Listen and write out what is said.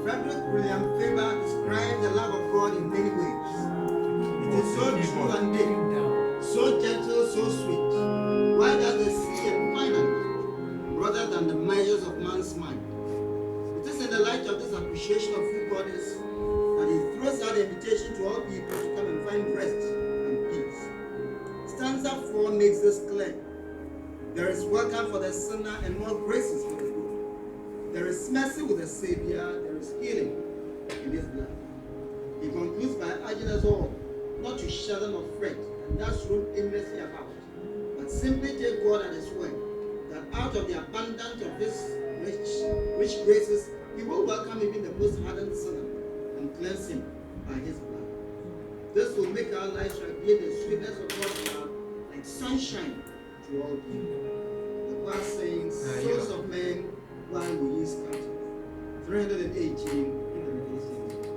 Frederick William Faber describes the love of God in many ways. It is so true and deep, so gentle, so sweet, wide as the sea and final, rather than the measures of man's mind. It is in the light of this appreciation of who God is that he throws out the invitation to all people to come and find rest and peace. Stanza 4 makes this clear. There is welcome for the sinner and more graces for the good. There is mercy with the Savior, there is healing in his blood. He concludes by urging us all not to shudder nor fret and thus roam aimlessly about, but simply take God at his word, that out of the abundance of his rich graces, he will welcome even the most hardened sinner and cleanse him by his blood. This will make our lives radiate the sweetness of God's love like sunshine to all people. The verse saying, souls of men, why will ye scatter? 318 in the Revised English.